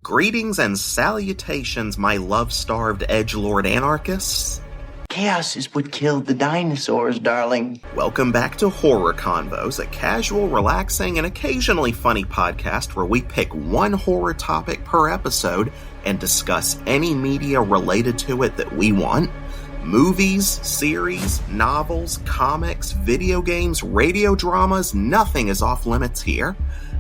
Greetings and salutations, my love-starved edgelord anarchists. Chaos is what killed the dinosaurs, darling. Welcome back to Horror Convos, a casual, relaxing, and occasionally funny podcast where we pick one horror topic per episode and discuss any media related to it that we want. Movies, series, novels, comics, video games, radio dramas, nothing is off limits here.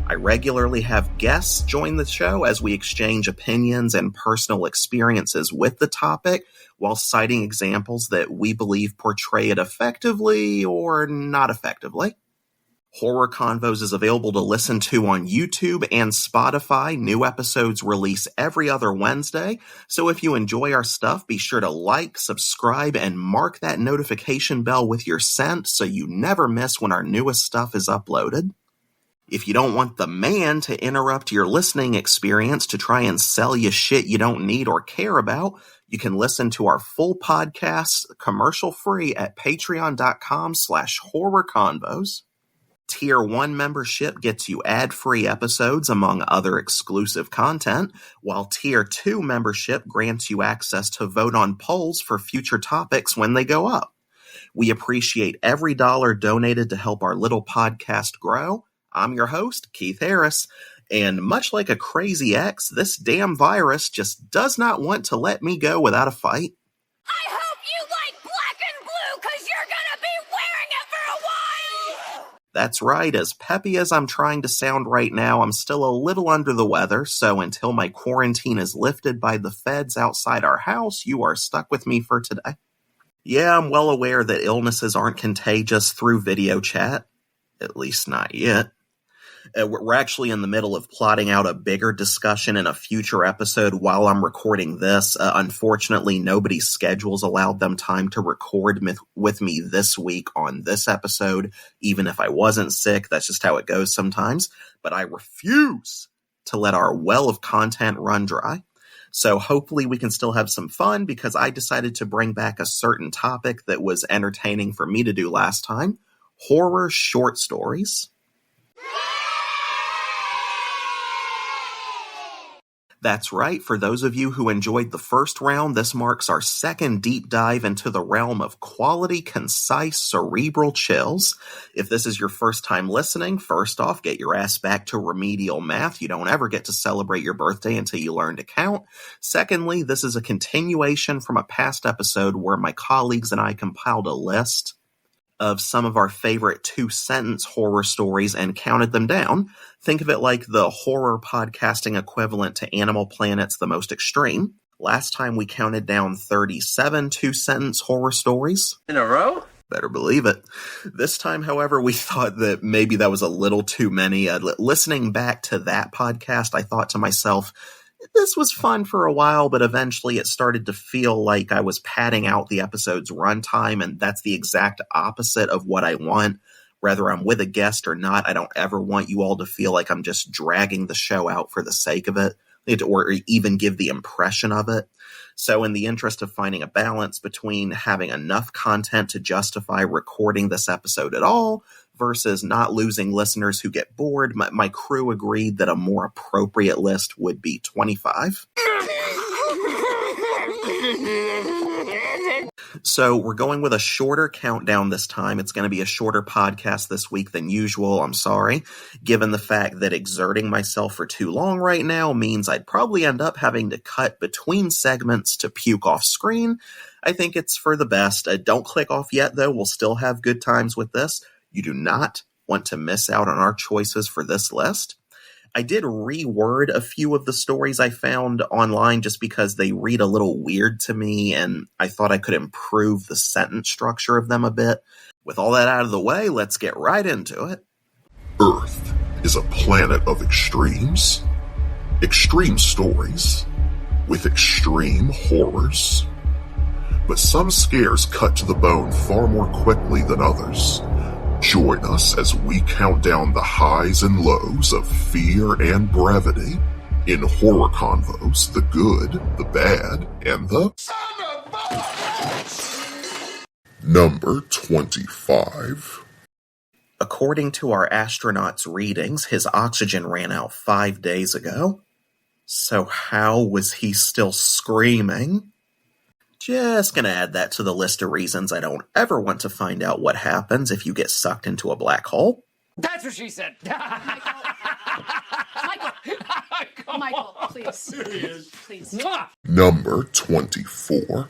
I regularly have guests join the show as we exchange opinions and personal experiences with the topic while citing examples that we believe portray it effectively or not effectively. Horror Convos is available to listen to on YouTube and Spotify. New episodes release every other Wednesday, so if you enjoy our stuff, be sure to like, subscribe, and mark that notification bell with your scent so you never miss when our newest stuff is uploaded. If you don't want the man to interrupt your listening experience to try and sell you shit you don't need or care about, you can listen to our full podcast commercial-free at patreon.com/horrorconvos. Tier 1 membership gets you ad-free episodes among other exclusive content, while Tier 2 membership grants you access to vote on polls for future topics when they go up. We appreciate every dollar donated to help our little podcast grow. I'm your host, Keith Harris, and much like a crazy ex, this damn virus just does not want to let me go without a fight. I hope you like black and blue, because you're gonna be wearing it for a while! That's right, as peppy as I'm trying to sound right now, I'm still a little under the weather, so until my quarantine is lifted by the feds outside our house, you are stuck with me for today. Yeah, I'm well aware that illnesses aren't contagious through video chat, at least not yet. We're actually in the middle of plotting out a bigger discussion in a future episode while I'm recording this. Unfortunately, nobody's schedules allowed them time to record with me this week on this episode, even if I wasn't sick. That's just how it goes sometimes. But I refuse to let our well of content run dry. So hopefully we can still have some fun, because I decided to bring back a certain topic that was entertaining for me to do last time: horror short stories. That's right, for those of you who enjoyed the first round, this marks our second deep dive into the realm of quality, concise, cerebral chills. If this is your first time listening, first off, get your ass back to remedial math. You don't ever get to celebrate your birthday until you learn to count. Secondly, this is a continuation from a past episode where my colleagues and I compiled a list of some of our favorite two-sentence horror stories and counted them down. Think of it like the horror podcasting equivalent to Animal Planet's The Most Extreme. Last time we counted down 37 two-sentence horror stories. In a row? Better believe it. This time, however, we thought that maybe that was a little too many. Listening back to that podcast, I thought to myself, this was fun for a while, but eventually it started to feel like I was padding out the episode's runtime, and that's the exact opposite of what I want. Whether I'm with a guest or not, I don't ever want you all to feel like I'm just dragging the show out for the sake of it, or even give the impression of it. So in the interest of finding a balance between having enough content to justify recording this episode at all versus not losing listeners who get bored, my crew agreed that a more appropriate list would be 25. So we're going with a shorter countdown this time. It's going to be a shorter podcast this week than usual. I'm sorry, given the fact that exerting myself for too long right now means I'd probably end up having to cut between segments to puke off screen. I think it's for the best. Don't click off yet, though. We'll still have good times with this. You do not want to miss out on our choices for this list. I did reword a few of the stories I found online just because they read a little weird to me, and I thought I could improve the sentence structure of them a bit. With all that out of the way, let's get right into it. Earth is a planet of extremes. Extreme stories with extreme horrors. But some scares cut to the bone far more quickly than others. Join us as we count down the highs and lows of fear and brevity in Horror Convos, the good, the bad, and the Number 25. According to our astronaut's readings, his oxygen ran out 5 days ago. So how was he still screaming? Just gonna add that to the list of reasons I don't ever want to find out what happens if you get sucked into a black hole. That's what she said. Michael, please. Please. Number 24.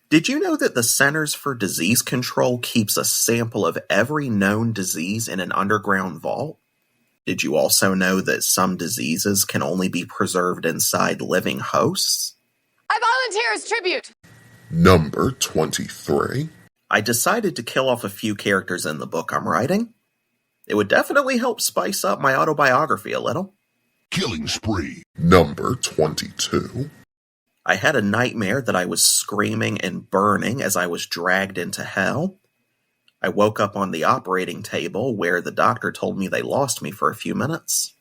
Did you know that the Centers for Disease Control keeps a sample of every known disease in an underground vault? Did you also know that some diseases can only be preserved inside living hosts? I volunteer as tribute. Number 23. I decided to kill off a few characters in the book I'm writing. It would definitely help spice up my autobiography a little. Killing spree. Number 22. I had a nightmare that I was screaming and burning as I was dragged into hell. I woke up on the operating table where the doctor told me they lost me for a few minutes.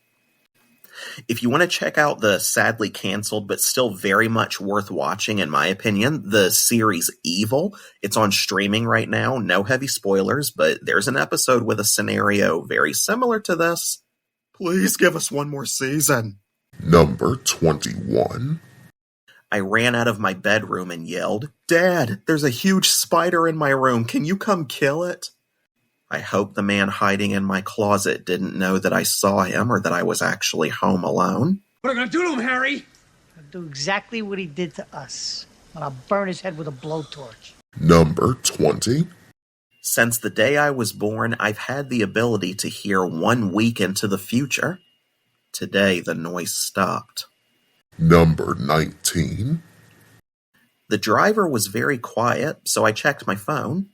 If you want to check out the sadly canceled but still very much worth watching in my opinion, the series Evil, it's on streaming right now, no heavy spoilers, but there's an episode with a scenario very similar to this. Please give us one more season. Number 21. I ran out of my bedroom and yelled, "Dad, there's a huge spider in my room. Can you come kill it?" I hope the man hiding in my closet didn't know that I saw him or that I was actually home alone. What are you gonna do to him, Harry? I'll do exactly what he did to us. And I'll burn his head with a blowtorch. Number 20. Since the day I was born, I've had the ability to hear 1 week into the future. Today, the noise stopped. Number 19. The driver was very quiet, so I checked my phone.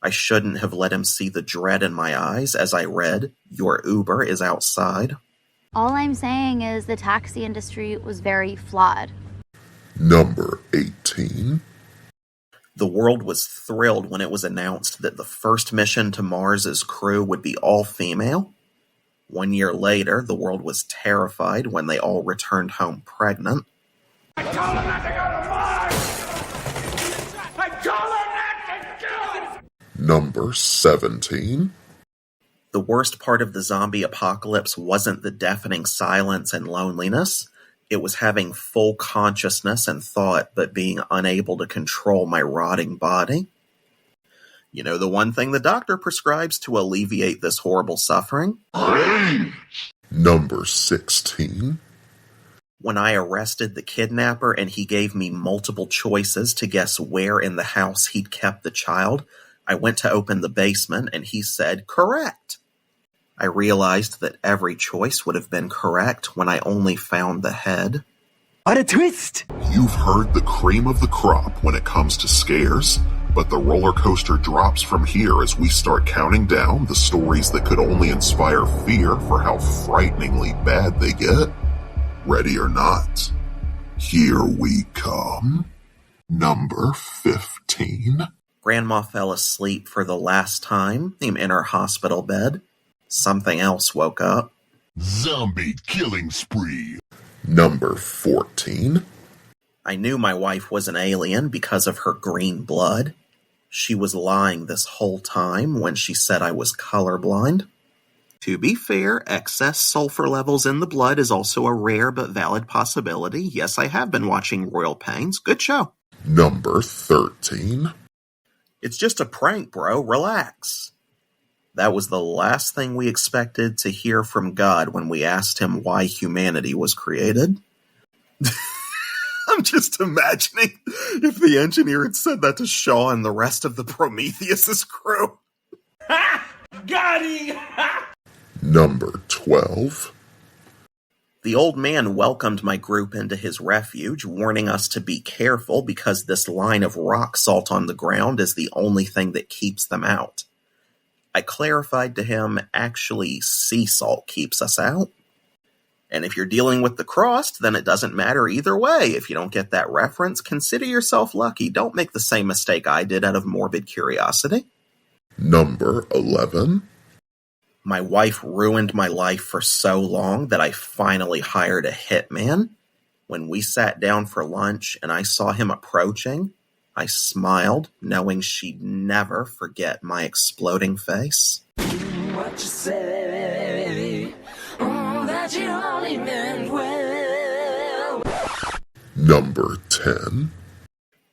I shouldn't have let him see the dread in my eyes as I read, "Your Uber is outside." All I'm saying is the taxi industry was very flawed. Number 18. The world was thrilled when it was announced that the first mission to Mars's crew would be all female. 1 year later, the world was terrified when they all returned home pregnant. I told him not to go to Mars! I told him not to do it! Number 17. The worst part of the zombie apocalypse wasn't the deafening silence and loneliness. It was having full consciousness and thought, but being unable to control my rotting body. You know, the one thing the doctor prescribes to alleviate this horrible suffering? Number 16. When I arrested the kidnapper and he gave me multiple choices to guess where in the house he'd kept the child, I went to open the basement and he said, "Correct." I realized that every choice would have been correct when I only found the head. What a twist! You've heard the cream of the crop when it comes to scares, but the roller coaster drops from here as we start counting down the stories that could only inspire fear for how frighteningly bad they get. Ready or not, here we come. Number 15. Grandma fell asleep for the last time in her hospital bed. Something else woke up. Zombie killing spree. Number 14. I knew my wife was an alien because of her green blood. She was lying this whole time when she said I was colorblind. To be fair, excess sulfur levels in the blood is also a rare but valid possibility. Yes, I have been watching Royal Pains. Good show. Number 13. It's just a prank, bro. Relax. That was the last thing we expected to hear from God when we asked him why humanity was created. I'm just imagining if the engineer had said that to Shaw and the rest of the Prometheus' crew. Ha! Got him! Number 12. The old man welcomed my group into his refuge, warning us to be careful because this line of rock salt on the ground is the only thing that keeps them out. I clarified to him, actually, sea salt keeps us out. And if you're dealing with the crust, then it doesn't matter either way. If you don't get that reference, consider yourself lucky. Don't make the same mistake I did out of morbid curiosity. Number 11. My wife ruined my life for so long that I finally hired a hitman. When we sat down for lunch and I saw him approaching, I smiled, knowing she'd never forget my exploding face. What you say, that you only meant well. Number 10.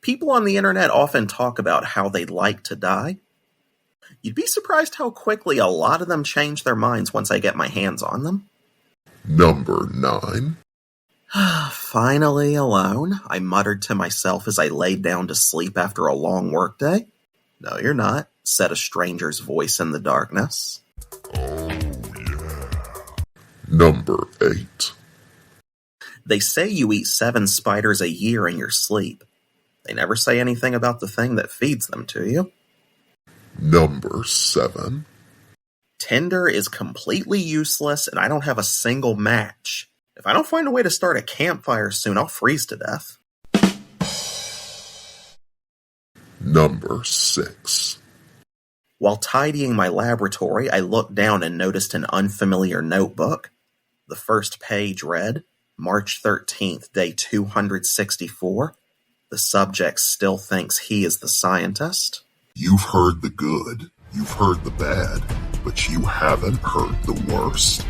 People on the internet often talk about how they'd like to die. You'd be surprised how quickly a lot of them change their minds once I get my hands on them. Number 9. Finally alone, I muttered to myself as I laid down to sleep after a long workday. No, you're not, said a stranger's voice in the darkness. Oh, yeah. Number 8. They say you eat 7 spiders a year in your sleep. They never say anything about the thing that feeds them to you. Number 7. Tinder is completely useless and I don't have a single match. If I don't find a way to start a campfire soon, I'll freeze to death. Number 6. While tidying my laboratory, I looked down and noticed an unfamiliar notebook. The first page read, March 13th, day 264. The subject still thinks he is the scientist. You've heard the good, you've heard the bad, but you haven't heard the worst.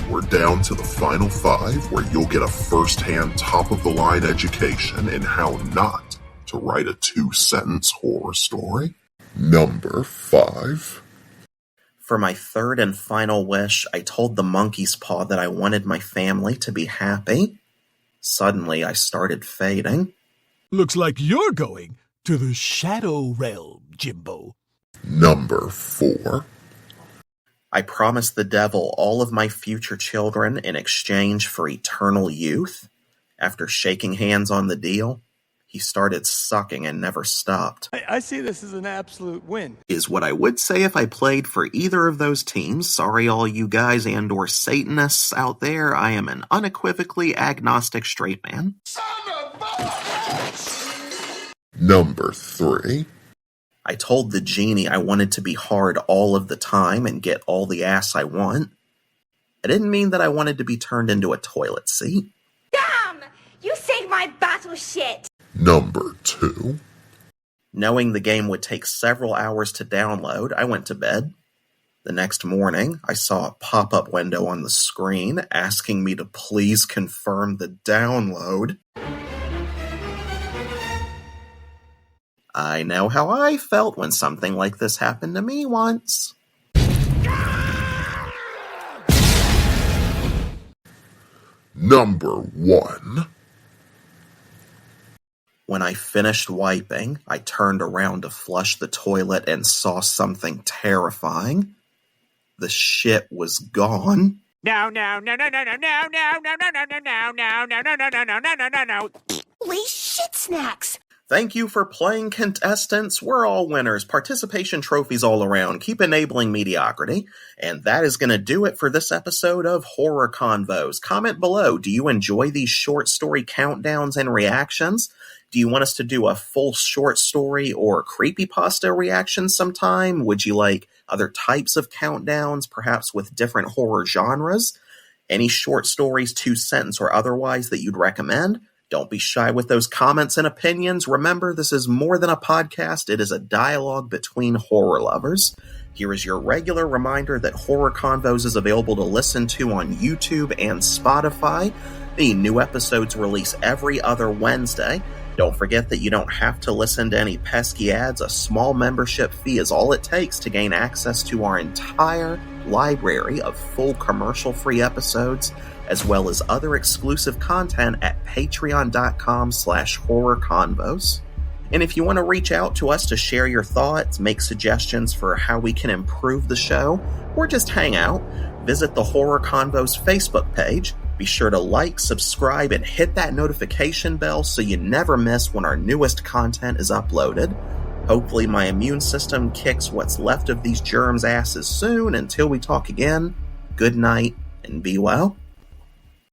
We're down to the final 5 where you'll get a first-hand top-of-the-line education in how not to write a 2-sentence horror story. Number 5. For my third and final wish, I told the monkey's paw that I wanted my family to be happy. Suddenly, I started fading. Looks like you're going to the Shadow Realm, Jimbo. Number 4. I promised the devil all of my future children in exchange for eternal youth. After shaking hands on the deal, he started sucking and never stopped. I see this as an absolute win. Is what I would say if I played for either of those teams. Sorry all you guys and or Satanists out there. I am an unequivocally agnostic straight man. Son of a bitch! Number 3. I told the genie I wanted to be hard all of the time and get all the ass I want. I didn't mean that I wanted to be turned into a toilet seat. Damn! You saved my battle shit! Number 2. Knowing the game would take several hours to download, I went to bed. The next morning, I saw a pop-up window on the screen asking me to please confirm the download. I know how I felt when something like this happened to me once. Number 1. When I finished wiping, I turned around to flush the toilet and saw something terrifying. The shit was gone. No. Holy shit snacks! Thank you for playing, contestants. We're all winners. Participation trophies all around. Keep enabling mediocrity. And that is going to do it for this episode of Horror Convos. Comment below. Do you enjoy these short story countdowns and reactions? Do you want us to do a full short story or creepypasta reaction sometime? Would you like other types of countdowns, perhaps with different horror genres? Any short stories, 2-sentence or otherwise, that you'd recommend? Don't be shy with those comments and opinions. Remember, this is more than a podcast. It is a dialogue between horror lovers. Here is your regular reminder that Horror Convos is available to listen to on YouTube and Spotify. The new episodes release every other Wednesday. Don't forget that you don't have to listen to any pesky ads. A small membership fee is all it takes to gain access to our entire library of full commercial-free episodes, as well as other exclusive content at patreon.com/horrorconvos. And if you want to reach out to us to share your thoughts, make suggestions for how we can improve the show, or just hang out, visit the Horror Convos Facebook page. Be sure to like, subscribe, and hit that notification bell so you never miss when our newest content is uploaded. Hopefully my immune system kicks what's left of these germs' asses soon. Until we talk again, good night and be well.